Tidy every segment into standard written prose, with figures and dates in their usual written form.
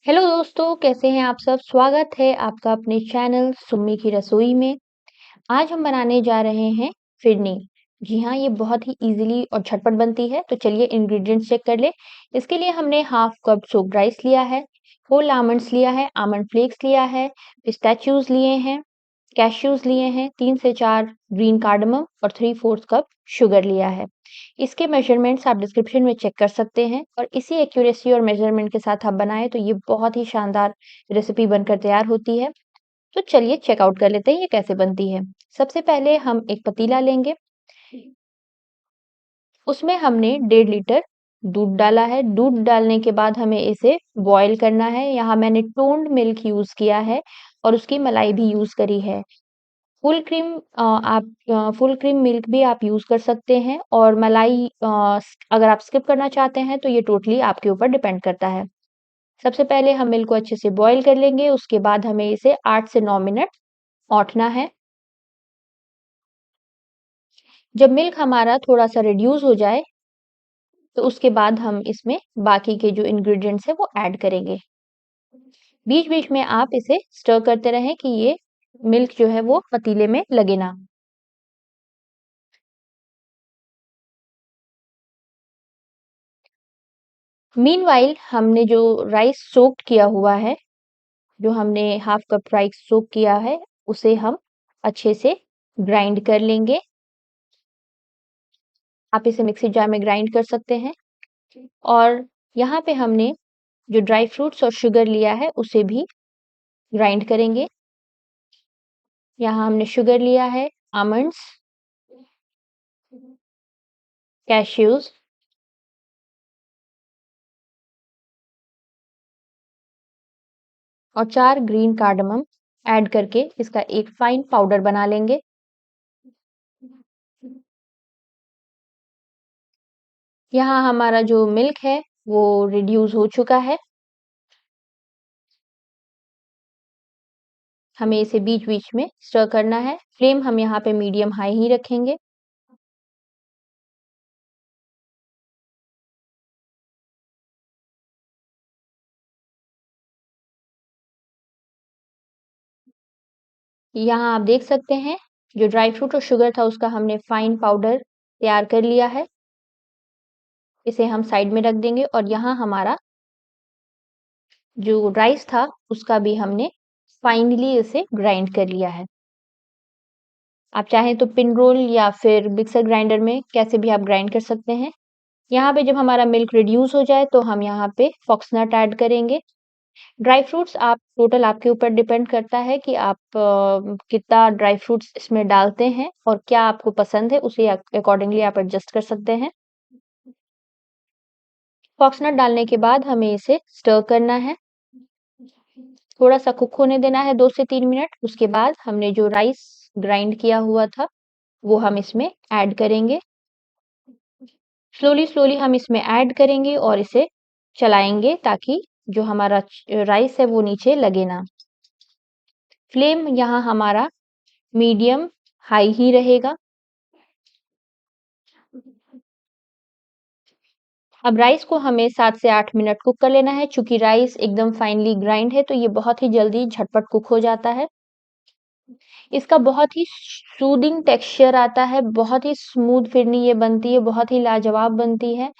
Hello दोस्तों, कैसे हैं आप सब? स्वागत है आपका अपने चैनल सुम्मी की रसोई में। आज हम बनाने जा रहे हैं फिरनी। जी हाँ, ये बहुत ही इजीली और झटपट बनती है। तो चलिए इंग्रेडिएंट्स चेक कर ले। इसके लिए हमने हाफ कप सोक्ड राइस लिया है, होल आमंड्स लिया है, आमंड फ्लेक्स लिया है, पिस्ताचियोज लिए हैं, कैश्यूज लिए हैं, 3 से 4 ग्रीन कार्डमम और 3/4 कप शुगर लिया है। इसके मेजरमेंट्स आप डिस्क्रिप्शन में चेक कर सकते हैं और इसी एक्यूरेसी और मेजरमेंट के साथ आप बनाएं तो ये बहुत ही शानदार रेसिपी बनकर तैयार होती है। तो चलिए चेकआउट कर लेते हैं ये कैसे बनती है। सबसे पहले हम एक पतीला लेंगे, उसमें हमने 1.5 लीटर दूध डाला है। दूध डालने के बाद हमें इसे बॉईल करना है। यहाँ मैंने टोन्ड मिल्क यूज किया है और उसकी मलाई भी यूज करी है। फुल क्रीम मिल्क भी आप यूज कर सकते हैं और मलाई अगर आप स्किप करना चाहते हैं तो ये टोटली आपके ऊपर डिपेंड करता है। सबसे पहले हम मिल्क को अच्छे से बॉईल कर लेंगे, उसके बाद हमें इसे 8 से 9 मिनट औंटना है। जब मिल्क हमारा थोड़ा-सा रिड्यूस हो जाए, तो उसके बाद हम इसमें बाकी के जो इंग्रीडिएंट्स हैं वो ऐड करेंगे। बीच-बीच में आप इसे स्टर करते रहें कि ये मिल्क जो है वो पतीले में लगे ना। मीनव्हाइल हमने जो राइस सोक्ड किया हुआ है, जो हमने हाफ कप राइस सोक किया है, उसे हम अच्छे से ग्राइंड कर लेंगे। आप इसे मिक्सी जार में ग्राइंड कर सकते हैं और यहाँ पे हमने जो ड्राई फ्रूट्स और शुगर लिया है, उसे भी ग्राइंड करेंगे। यहाँ हमने शुगर लिया है, आमंड्स, कैश्यूज़ और 4 ग्रीन कार्डमम ऐड करके इसका एक फाइन पाउडर बना लेंगे। यहाँ हमारा जो मिल्क है, वो रिड्यूस हो चुका है। हमें इसे बीच-बीच में स्टर करना है। फ्लेम हम यहाँ पे मीडियम हाई ही रखेंगे। यहाँ आप देख सकते हैं, जो ड्राई फ्रूट और शुगर था उसका हमने फाइन पाउडर तैयार कर लिया है। इसे हम साइड में रख देंगे और यहाँ हमारा जो राइस था उसका भी हमने फाइनली इसे ग्राइंड कर लिया है। आप चाहें तो पिन रोल या फिर मिक्सर ग्राइंडर में कैसे भी आप ग्राइंड कर सकते हैं। यहाँ पे जब हमारा मिल्क रिड्यूस हो जाए तो हम यहाँ पे फॉक्सनट ऐड करेंगे। ड्राई फ्रूट्स आप टोटल आपके ऊपर डिपेंड करता है कि आप कितना ड्राई फ्रूट्स इसमें डालते हैं और क्या आपको पसंद है उसे अकॉर्डिंगली आप एडजस्ट कर सकते हैं। फॉक्सनट डालने के बाद हमें इसे स्टर करना है। थोड़ा-सा कुक होने देना है 2 से 3 मिनट। उसके बाद हमने जो राइस ग्राइंड किया हुआ था, वो हम इसमें ऐड करेंगे। स्लोली-स्लोली हम इसमें ऐड करेंगे और इसे चलाएँगे ताकि जो हमारा राइस है वो नीचे लगे ना। फ्लेम यहाँ हमारा मीडियम हाई ही रहेगा। अब राइस को हमें 7 से 8 मिनट कुक कर लेना है। चूँकि राइस एकदम फाइनली ग्राइंड है तो ये बहुत ही जल्दी झटपट कुक हो जाता है। इसका बहुत ही सूदिंग टेक्सचर आता है, बहुत ही स्मूथ फिरनी ये बनती है, बहुत ही लाजवाब बनती है।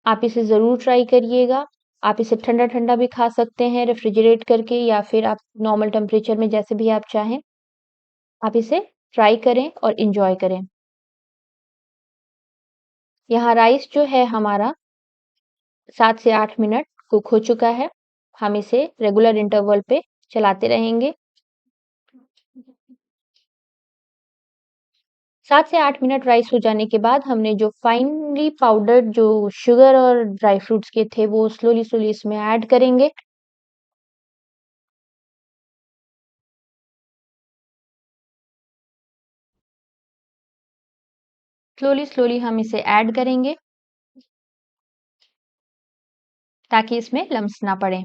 आप इसे ज़रूर ट्राई करिएगा। आप इसे ठंडा-ठंडा भी खा सकते हैं रेफ्रिजरेट करके या फिर आप नॉर्मल टेम्परेचर में जैसे भी आप चाहें, आप इसे ट्राई करें और एन्जॉय करें। यहाँ राइस जो है हमारा 7 से 8 मिनट कुक हो चुका है। हम इसे रेगुलर इंटरवल पे चलाते रहेंगे। 7 से 8 मिनट राइस हो जाने के बाद हमने जो फाइनली पाउडर्ड जो शुगर और ड्राई फ्रूट्स के थे वो स्लोली-स्लोली इसमें ऐड करेंगे। स्लोली-स्लोली हम इसे ऐड करेंगे ताकि इसमें लम्प्स ना पड़े।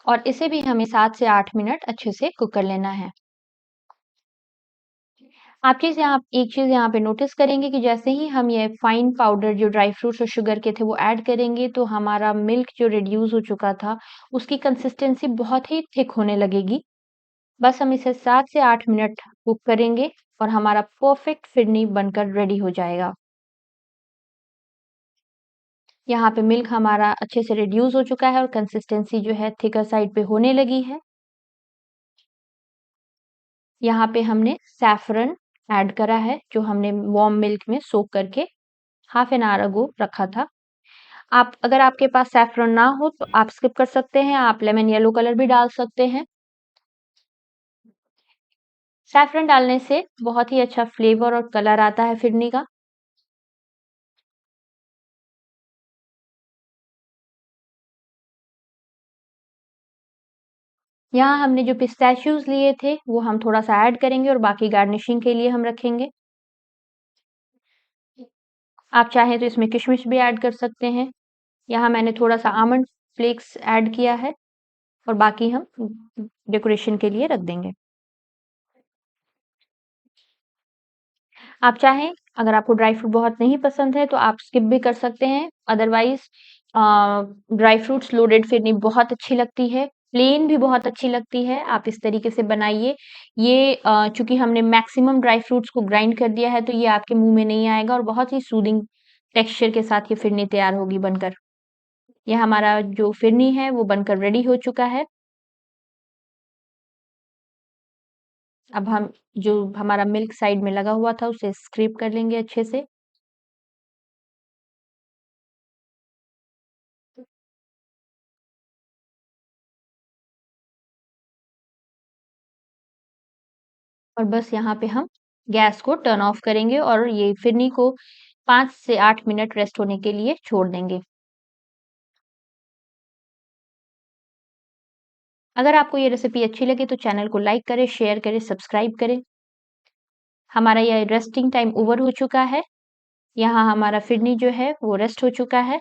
और इसे भी हमें 7 से 8 मिनट अच्छे से कुक कर लेना है। आप एक चीज़ यहाँ पे नोटिस करेंगे कि जैसे ही हम ये फाइन पाउडर जो ड्राई फ्रूट्स और शुगर के थे वो ऐड करेंगे, तो हमारा मिल्क जो रिड्यूस हो चुका था, उसकी कंसिस्टेंसी बहुत ही थिक होने लगेगी। बस हम इसे 7 से 8 मिनट कुक करेंगे और हमारा परफेक्ट फिरनी बनकर रेडी हो जाएगा। यहाँ पे मिल्क हमारा अच्छे से रिड्यूस हो चुका है और कंसिस्टेंसी जो है थिकर साइड पे होने लगी है। यहाँ पे हमने सैफरन ऐड करा है, जो हमने वार्म मिल्क में सोक करके हाफ एन आवर अगो रखा था। आप अगर आपके पास सैफरन ना हो तो आप स्किप कर सकते हैं, आप लेमन येलो कलर भी डाल सकते हैं। सैफरन डालने से बहुत ही अच्छा फ्लेवर और कलर आता है फिरनी का। यहाँ हमने जो पिस्ताशियोज़ लिए थे, वो हम थोड़ा-सा ऐड करेंगे और बाकी गार्निशिंग के लिए हम रखेंगे। आप चाहें तो इसमें किशमिश भी ऐड कर सकते हैं। यहाँ मैंने थोड़ा-सा आमंड फ्लेक्स ऐड किया है और बाकी हम डेकोरेशन के लिए रख देंगे। आप चाहें, अगर आपको ड्राई फ्रूट बहुत नहीं पसंद है तो आप स्किप भी कर सकते हैं। अदरवाइज़ अ, ड्राई फ्रूट्स लोडेड फिरनी बहुत अच्छी लगती है, प्लेन भी बहुत अच्छी लगती है। आप इस तरीके से बनाइए। ये चूँकि हमने मैक्सिमम ड्राई फ्रूट्स को ग्राइंड कर दिया है तो ये आपके मुँह में नहीं आएगा और बहुत ही सूदिंग टेक्सचर के साथ ये फिरनी तैयार होगी बनकर। ये हमारा जो फिरनी है वो बनकर रेडी हो चुका है। अब हम जो हमारा मिल्क साइड में लगा हुआ था उसे स्क्रैप कर लेंगे अच्छे से। और बस यहाँ पे हम गैस को टर्न ऑफ करेंगे और ये फिरनी को 5 से 8 मिनट रेस्ट होने के लिए छोड़ देंगे। अगर आपको ये रेसिपी अच्छी लगे तो चैनल को लाइक करें, शेयर करें, सब्सक्राइब करें। हमारा ये रेस्टिंग टाइम ओवर हो चुका है। यहाँ हमारा फिरनी जो है वो रेस्ट हो चुका है।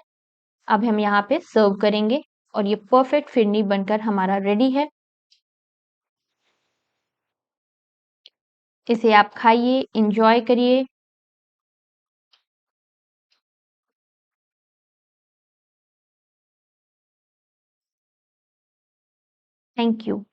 अब हम यहाँ पे सर्व करेंगे और ये परफेक्ट फिरनी बनकर हमारा रेडी है। इसे आप खाइए, एन्जॉय करिए। Thank you.